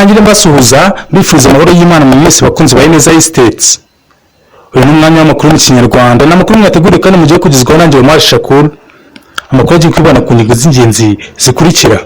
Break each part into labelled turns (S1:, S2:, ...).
S1: nangire mbasuhuza bifuza amahoro y'Imana mu minsi bakunzi ba Ineza Estates. Uyu ni umwanya w'amakuru mu Kinyarwanda n'amakuru mwateguriye kandi mugiye kugezwaho nanjye Omar Shakur. Amakuru agiye kwibana ku ngingo z'ingenzi zikurikira.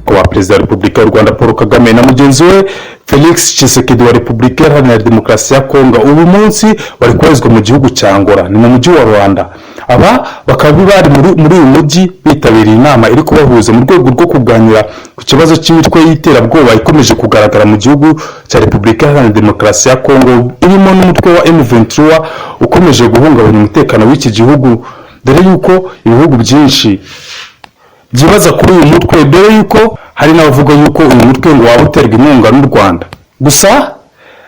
S1: Kwa Perezida wa Repubulika y'u Rwanda Paul Kagame na mugenzi we Felix Tshisekedi wa Repubulika Iharanira Demokarasi ya Kongo ubu munsi bari kwezwa mu gihugu cya Angola ni mu mujyi wa Rwanda. Aba bakaba bari muri uyu mujyi bitabiriye inama iri kubahuza mu rwego rwo kuganira ku kibazo cy'imitwe y'iterabwoba ikomeje kugaragara mu gihugu cya Repubulika Iharanira Demokarasi ya Kongo irimo n'umutwe wa M23 ukomeje guhungabanya umutekano w'iki gihugu, dore yuko ibihugu byinshi byibaza kuri uyu mutwe, dore yuko hari n'abavuga yuko uyu mutwe ngo waba uterwa inkunga n'u Rwanda. Gusa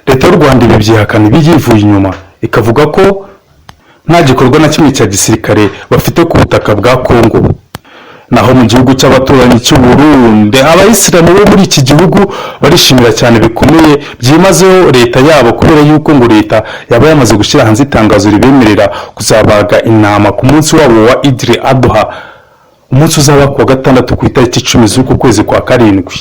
S1: leta y'u Rwanda ibi byihakana ibiyivuye inyuma, ikavuga ko nta gikorwa na kimwe cya gisirikare bafite ku butaka bwa Kongo. Naho mu gihugu cy'abaturanyi cy'u Burundi, abayisilamu bo muri iki gihugu barishimira cyane bikomeye byimazeho leta yabo, kubera yuko ngo leta yaba yamaze gushyira hanze itangazo ribemerera kuzabaga intama ku munsi wabo wa Eid al-Adha, umunsi uzaba ku wa gatandatu ku itariki 10 z'uku kwezi kwa karindwi.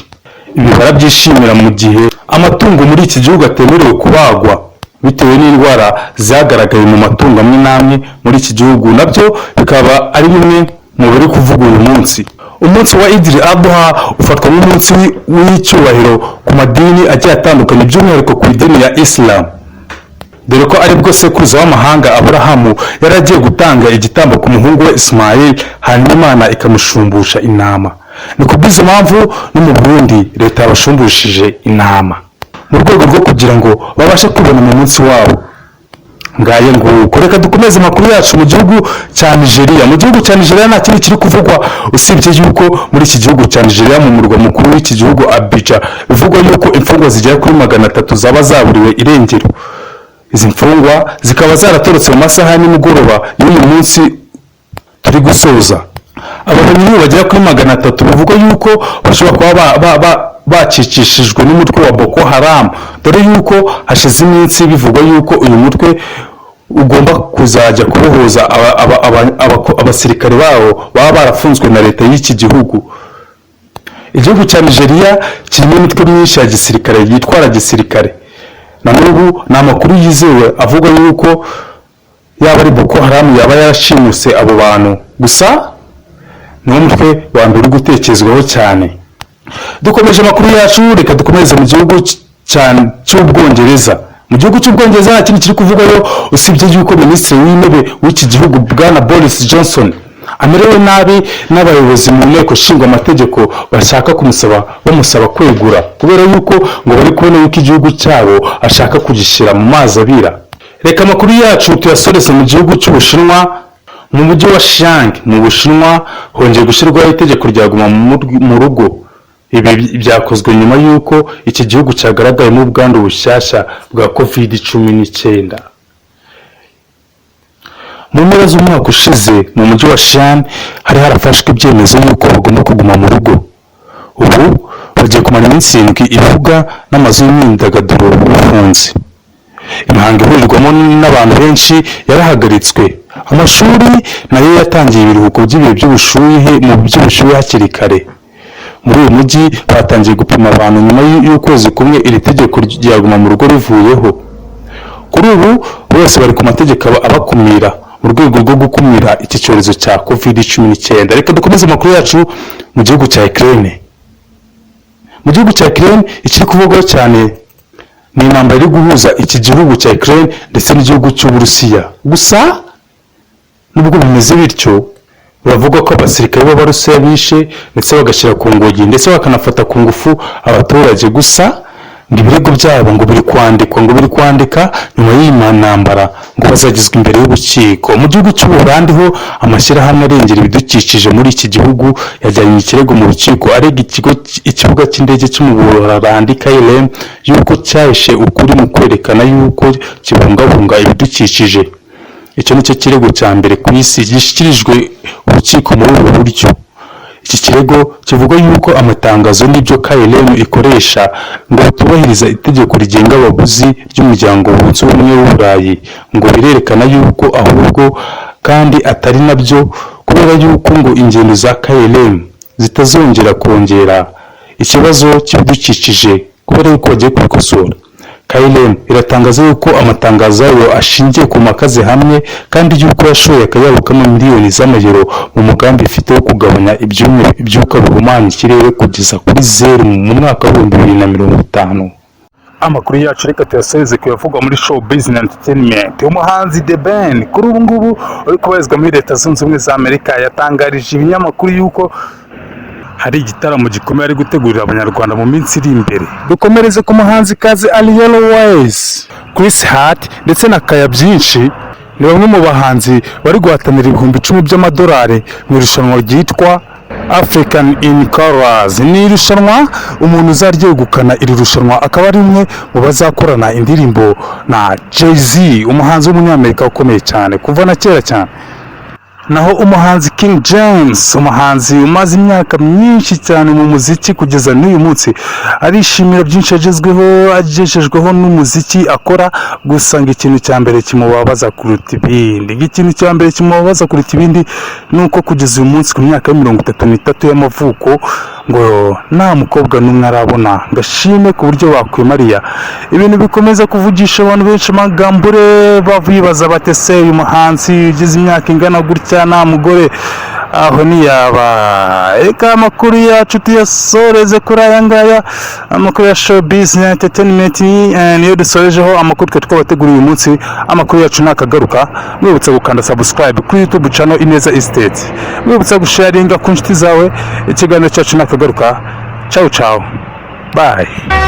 S1: Ibi barabyishimira mu gihe amatungo muri iki gihugu atemerewe kubagwa bitewe n'indwara zagaragaye mu matungo amwe n'amwe muri iki gihugu, nabyo bikaba ari bimwe mu biri kuvuga uyu munsi. Umunsi wa Eid al-Adha ufatwa nk'umunsi w'icyubahiro ku madini agiye atandukanye, by'umwihariko ku idini ya Islam, dore ko aribwo sekuruza w'amahanga Aburahamu yari agiye gutanga igitambo ku muhungu we Ismail, hanyuma Imana ikamushumbusha intama. Ni kubw'izo mpamvu no mu Burundi leta yabashumbushije intama mu rwego rwo kugira ngo babashe kubona mu munsi wabo. Ngaye nguko reka dukomeze amakuru yacu mu gihugu cya Nigeria. Mu gihugu cya Nigeria nta kintu kiri kuvugwa usibye yuko muri iki gihugu cya Nigeria mu murwa mukuru w'iki gihugu Abuja bivugwa yuko imfungwa zigera kuri 300 zaba zaburiwe irengero. Izi mfungwa zikaba zaratorotse mu masaha ya nimugoroba y'uyu munsi turi gusoza. Abantu bagera kuri 300 bivugwa yuko bashobora kuba bacicishijwe n'umutwe wa Boko Haram, dore yuko hashize iminsi bivugwa yuko uyu mutwe ugomba kuzajya kubohoza abasirikare bawo baba barafunzwe na leta y'iki gihugu. Igihugu cya Nigeria kirimo imitwe myinshi ya gisirikare yitwara gisirikare. Na n'ubu ni amakuru yizewe avuga yuko yaba ari Boko Haram yaba yarashimuse abo bantu, gusa ni umutwe wa mbere uri gutekerezwaho cyane. Dukomeje amakuru yacu, reka dukomeze mu gihugu cy'Ubwongereza. Mu gihugu cy'Ubwongereza nta kintu kiri kuvugayo usibye yuko minisitiri w'intebe w'iki gihugu Bwana Boris Johnson amerewe nabi n'abayobozi mu nteko ishinga amategeko bashaka bamusaba kwegura, kubera yuko ngo bari kubona yuko igihugu cyabo ashaka kugishyira mu mazi abira. Reka amakuru yacu tuyasoreze mu gihugu cy'Ubushinwa. Mu mujyi wa Xi'an mu Bushinwa hongeye gushyirwaho itegeko rya guma mu rugo. Ibi byakozwe nyuma yuko iki gihugu cyagaragayemo ubwandu bushyashya bwa COVID-19. Mu mpera z'umwaka ushize mu mujyi wa Xi'an hari harafashwe ibyemezo yuko bagomba kuguma mu rugo. Ubu bagiye kumara iminsi 7 ivuga n'amazu y'imyidagaduro bifunze. Imihango ihurirwamo n'abantu benshi yarahagaritswe. Amashuri nayo yatangiye ibiruhuko by'ibihe by'ubushyuhe hakiri kare. Muri uyu mujyi batangiye gupima abantu nyuma y'ukwezi kumwe iri tegeko ryaguma mu rugo rivuyeho. Kuri ubu bose bari ku mategeko abakumira mu rwego rwo gukumira iki cyorezo cya COVID-19. Reka dukomeze amakuru yacu mu gihugu cya Ukraine. Mu gihugu cya Ukraine ikiri kuvugwaho cyane ni intambara iri guhuza iki gihugu cya Ukraine ndetse n'igihugu cy'Uburusiya. Gusa nubwo bimeze bityo, bavuga ko abasirikare b'Abarusiya bishe ndetse bagashyira ku ngogi ndetse bakanafata ku ngufu abaturage. Gusa ngo ibirego byabo ngo biri kwandika nyuma y'iyi ntambara ngo bazagezwa imbere y'urukiko. Mu gihugu cy'Ubuholandi ho amashyirahamwe arengera ibidukikije muri iki gihugu yajyanye ikirego mu rukiko arega ikibuga cy'indege cyo mu Buholandi KLM yuko cyahishe ukuri mu kwerekana yuko kibungabunga ibidukikije. Icyo nicyo kirego cya mbere ku isi gishyikirijwe urukiko muri ubu buryo. Iki kirego kivuga yuko amatangazo n'ibyo KLM ikoresha ngo batubahiriza itegeko rigenga abaguzi ry'umuryango wunze ubumwe w'Uburayi, ngo birerekana yuko ahubwo kandi atari nabyo, kubera yuko ngo ingendo za KLM zitazongera kongera ikibazo cy'ibidukikije kubera yuko bagiye kubikosora. KLM iratangaza yuko amatangazo yayo ashingiye ku mpaka zihamye kandi yuko yashoye akayabo k'amamiliyoni z'amayero mu mugambi ifite wo kugabanya ibyuka bihumanya ikirere kugeza kuri 0 mu mwaka wa 2050. Amakuru yacu reka tuyaseze kuyavugwa muri show business entertainment. Umuhanzi The Ben kuri ubu ngubu uri kubarizwa muri Leta Zunze Ubumwe za Amerika yatangarije ibinyamakuru yuko hari igitaramo gikomeye ari gutegurira abanyarwanda mu minsi iri imbere. Dukomereze ku muhanzi kazi Ariel Wise, Chris Hart ndetse na Kaya Byinshi ni bamwe mu bahanzi bari guhatanira ibihumbi 10 by'amadolari mu irushanwa ryitwa African in Colors. Ni irushanwa umuntu uzaryegukana iri rushanwa akaba ari umwe mu bazakorana indirimbo na Jay-Z, umuhanzi w'umunyamerika ukomeye cyane kuva na kera cyane. Naho umuhanzi King James, umuhanzi umaze imyaka myinshi cyane mu muziki kugeza n'uyu munsi, arishimira byinshi agejejweho n'umuziki akora, gusa ngo ikintu cya mbere kimubabaza kuruta ibindi. Ikintu cya mbere kimubabaza kuruta ibindi nuko kugeza uyu munsi ku myaka ya 33 y'amavuko ngo nta mukobwa n'umwe arabona. Ngashime ku buryo bakwimariya. Ibintu bikomeza kuvugisha abantu benshi amagambure, bavibaza batese uyu muhanzi ugeze imyaka ingana gutya nta mugore aho niyaba. Reka amakuru yacu tuyasoreze kuri aya ngaya, amakuru ya show business entertainment niyo dusorejeho. Amakuru twe twabateguriye uyu munsi, amakuru yacu nakagaruka. Mwibutsa gukanda subscribe kuri YouTube channel Ineza Estate, mwibutsa gusharinga ku nshuti zawe. Ikiganiro cyacu nakagaruka. Ciao ciao, bye.